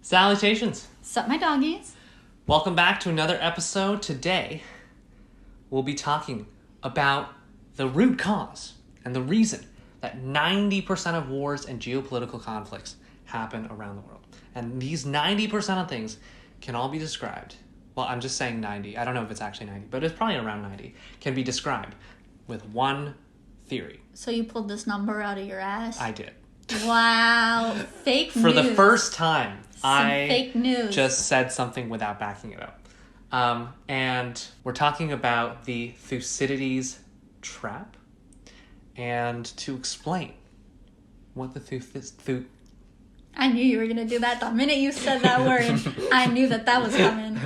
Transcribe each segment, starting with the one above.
Salutations! Sup, my doggies? Welcome back to another episode. Today, we'll be talking about the root cause and the reason that 90% of wars and geopolitical conflicts happen around the world. And these 90% of things can all be described, well, I'm just saying 90, I don't know if it's actually 90, but it's probably around 90, can be described with one theory. So you pulled this number out of your ass? I did. Wow, fake news. For the first time, fake news. Just said something without backing it up. And we're talking about the Thucydides trap. And to explain what the I knew you were going to do that the minute you said that word. I knew that was coming.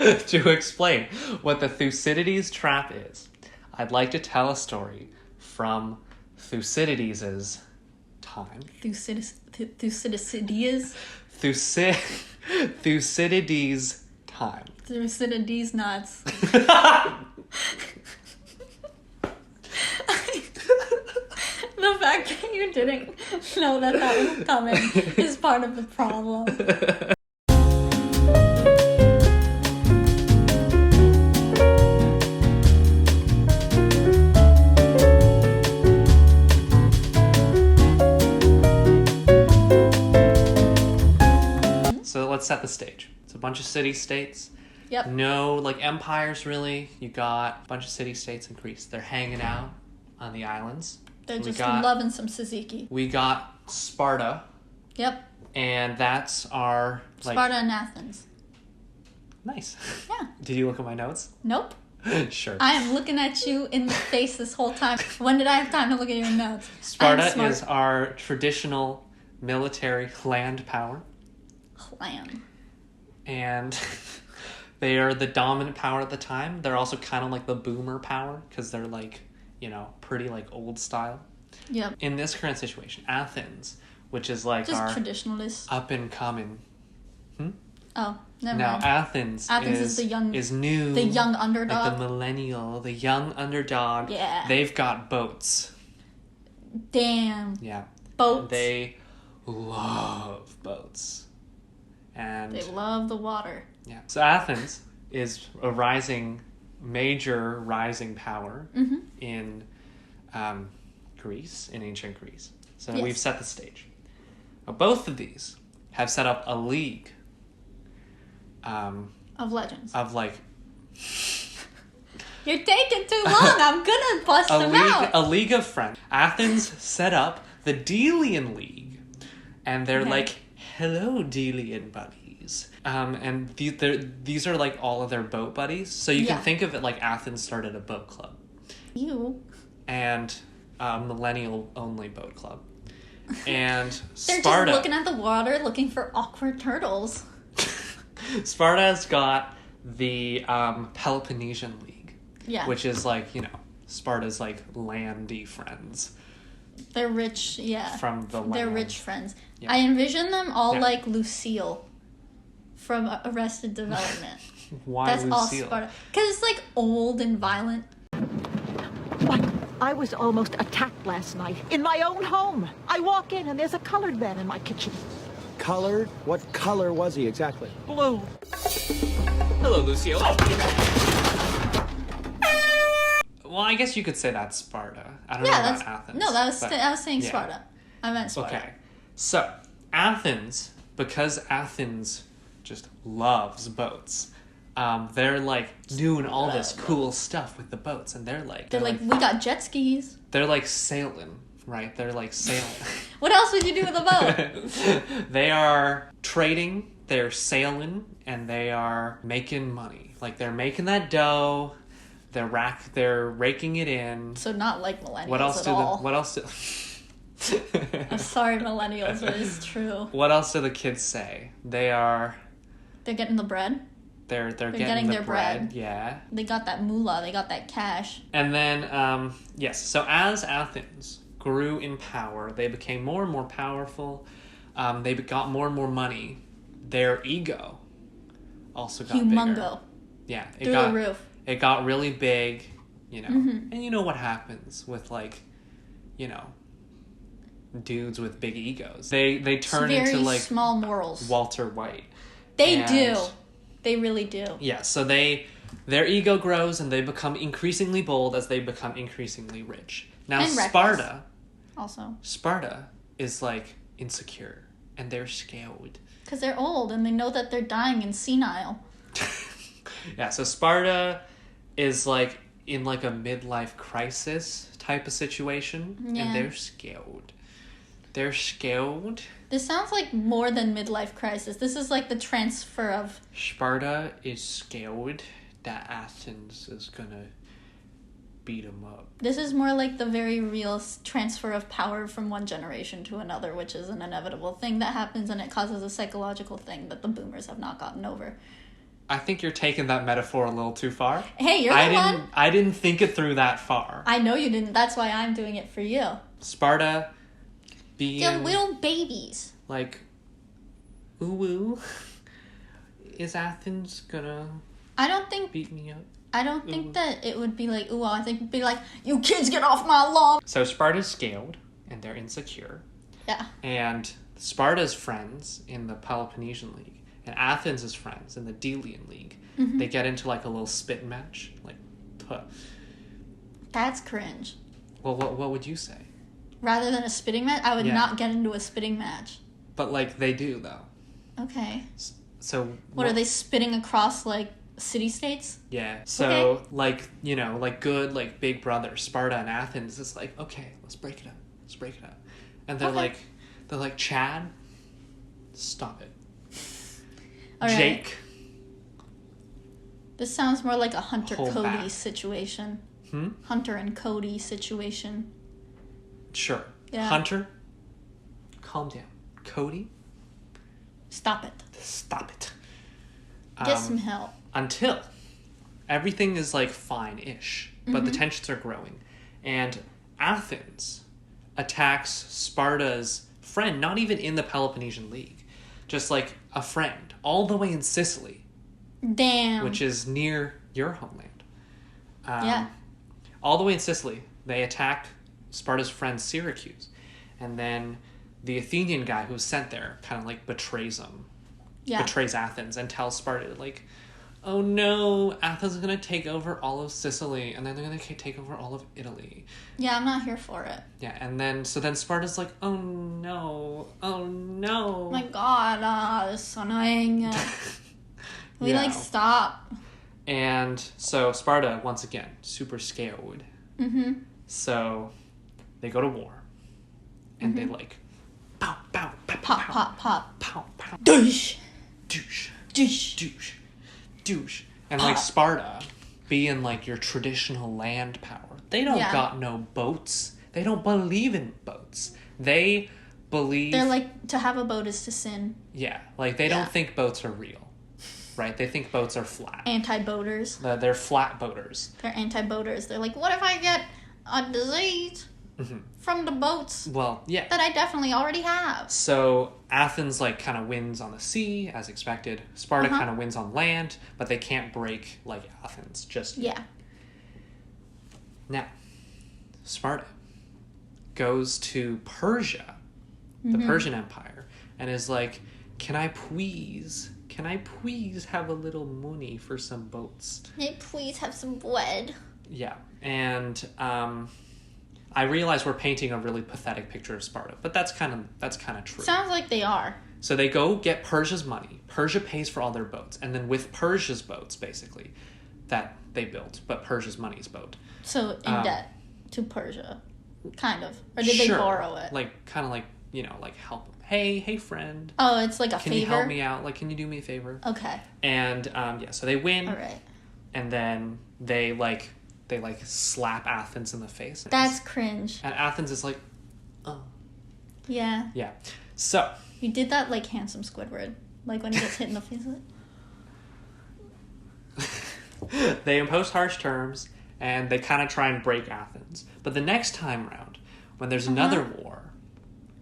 To explain what the Thucydides trap is, I'd like to tell a story from Thucydides' time. Thucydides? Thucydides' time. Thucydides nuts. The fact that you didn't know that was coming is part of the problem. So let's set the stage. It's a bunch of city-states. Yep. No, empires, really. You got a bunch of city-states in Greece. They're hanging out on the islands. They're just loving some tzatziki. We got Sparta. Yep. And that's our... Sparta and Athens. Nice. Yeah. Did you look at my notes? Nope. Sure. I am looking at you in the face this whole time. When did I have time to look at your notes? Sparta is our traditional military land power. Land. And they are the dominant power at the time. They're also kind of like the boomer power because they're pretty old style. Yep. In this current situation, Athens, which is just our traditionalist up and coming. Oh, never mind. No, Athens is the young, is new. The young underdog. Like the millennial, the young underdog. Yeah. They've got boats. Damn. Yeah. Boats. They love boats. And they love the water. Yeah. So Athens is a major rising power in Greece, in ancient Greece. So We've set the stage. Now, both of these have set up a league of legends. You're taking too long. I'm gonna bust them out. A league of friends. Athens set up the Delian League, and they're hello, Delian buddies. And these are all of their boat buddies. So you can think of it like Athens started a boat club. You. And a millennial-only boat club. And they're Sparta... just looking at the water, looking for awkward turtles. Sparta's got the Peloponnesian League. Yeah. Which is Sparta's landy friends. They're rich, yeah. From the land. They're rich friends. Yeah. I envision them all like Lucille from Arrested Development. Why That's Lucille? All Sparta. Because it's old and violent. What? I was almost attacked last night in my own home. I walk in and there's a colored man in my kitchen. Colored? What color was he exactly? Blue. Hello, Lucille. Well, I guess you could say that's Sparta. I don't know about Athens. No, I was saying Sparta. I meant Sparta. Okay. So, Athens, because Athens just loves boats, they're doing all this cool stuff with the boats, and they're we got jet skis. They're sailing, right? They're sailing. What else would you do with a boat? They are trading, they're sailing, and they are making money. They're making that dough. They're raking it in. So not like millennials what else at all. What else do... I'm sorry, millennials, but it's true. What else do the kids say? They're getting the bread. They're getting their bread. Yeah. They got that moolah. They got that cash. And then, so as Athens grew in power, they became more and more powerful. They got more and more money. Their ego also got Humongo. Bigger. Yeah. Through the roof. It got really big, And you know what happens with, dudes with big egos. They turn Very into like small morals. Walter White. They And- do. They really do. Yeah, so their ego grows and they become increasingly bold as they become increasingly rich. Now And reckless. Sparta is like insecure and they're scared. Because they're old and they know that they're dying and senile. Yeah, so Sparta is like in like a midlife crisis type of situation Yeah. and they're scared. They're scared. This sounds like more than midlife crisis. This is like the transfer of... Sparta is scared that Athens is gonna beat them up. This is more like the very real transfer of power from one generation to another, which is an inevitable thing that happens, and it causes a psychological thing that the boomers have not gotten over. I think you're taking that metaphor a little too far. Hey, you're the one. I didn't think it through that far. I know you didn't. That's why I'm doing it for you. Sparta being They're little babies. like, ooh woo. Is Athens gonna I don't think beat me up? that it would be like, ooh, I think it'd be like, you kids get off my lawn. So Sparta's scaled and they're insecure. Yeah. And Sparta's friends in the Peloponnesian League and Athens' friends in the Delian League, they get into like a little spit match. Like, huh. That's cringe. Well, what would you say? Rather than a spitting match, I would Yeah. not get into a spitting match. But like they do though. Okay. So What are they spitting across, like, city-states? Yeah. So Okay. like, you know, like good like big brother Sparta and Athens is like, okay, let's break it up. Let's break it up. And Okay. they're like, Chad, stop it. All right. Jake. This sounds more like a Hold Hunter-Cody back. situation. Hmm? Hunter and Cody situation. Sure. Yeah. Hunter, calm down. Cody, Stop it. stop it. Get some help. Until everything is like fine-ish, but the Mm-hmm. tensions are growing. And Athens attacks Sparta's friend, not even in the Peloponnesian League, just like a friend, all the way in Sicily, Damn. which is near your homeland. Yeah. All the way in Sicily, they attack Sparta's friend Syracuse. And then the Athenian guy who's sent there kind of like betrays him. Yeah. Betrays Athens and tells Sparta, like, oh no, Athens is going to take over all of Sicily, and then they're going to take over all of Italy. Yeah, I'm not here for it. Yeah, and then, so then Sparta's like, oh no, oh no. Oh my god, this is so annoying. Can we, Yeah. like, stop? And so Sparta, once again, super scared. Mm-hmm. So they go to war, and they like, pow, pow, pow, Pop, pow, pop, pop. pow, pow, Douche. douche. Douche. Douche. Douche. And like Sparta, being like your traditional land power, they don't Yeah. got no boats. They don't believe in boats. They believe. They're like, to have a boat is to sin. Yeah, like they Yeah. don't think boats are real. Right? They think boats are flat. Anti-boaters. They're flat boaters. They're anti-boaters. They're like, what if I get a disease from the boats Well, yeah. that I definitely already have? So Athens like kind of wins on the sea as expected. Sparta kind of wins on land, but they can't break like Athens just yet. Yeah. Now, Sparta goes to Persia, the Persian Empire, and is like, can I please have a little money for some boats? May I please have some bread? Yeah, and I realize we're painting a really pathetic picture of Sparta, but that's kind of true. Sounds like they are. So they go get Persia's money. Persia pays for all their boats, and then with Persia's boats, basically, that they built, but Persia's money's boat. So in debt to Persia. Kind of. Or did they Sure. borrow it? Like, kind of like, you know, like help them. Hey friend, Oh, it's like a can favor? you help me out? Like, can you do me a favor? Okay. And yeah, so they win, Alright. and then they slap Athens in the face. That's cringe. And Athens is like, oh. Yeah. Yeah. So, You did that like handsome Squidward. Like when he gets hit in the face. Like, they impose harsh terms, and they kind of try and break Athens. But the next time round, when there's another war,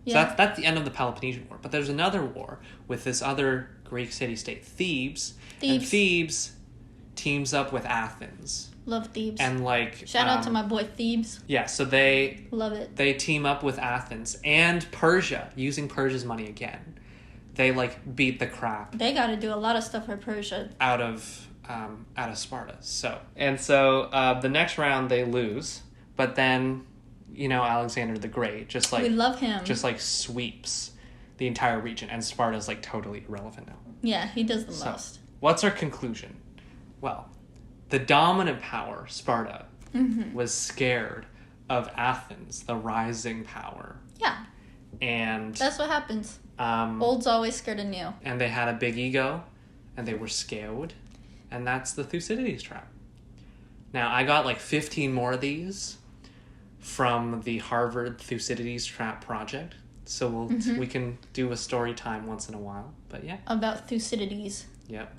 so yeah. that's the end of the Peloponnesian War, but there's another war with this other Greek city-state, Thebes. And Thebes. Thebes teams up with Athens. Love Thebes. And like Shout out to my boy Thebes. Yeah, so they Love it. They team up with Athens and Persia, using Persia's money again. They like beat the crap They got to do a lot of stuff for Persia. out of Sparta. So the next round they lose, but then Alexander the Great just like We love him. just like sweeps the entire region, and Sparta's like totally irrelevant now. Yeah, he does the So, most. what's our conclusion? Well, the dominant power, Sparta, was scared of Athens, the rising power, Yeah, and that's what happens. Old's always scared of new. and they had a big ego, and they were scared, and that's the Thucydides trap. Now, I got like 15 more of these from the Harvard Thucydides trap project, so we can do a story time once in a while. But yeah, About Thucydides. yep.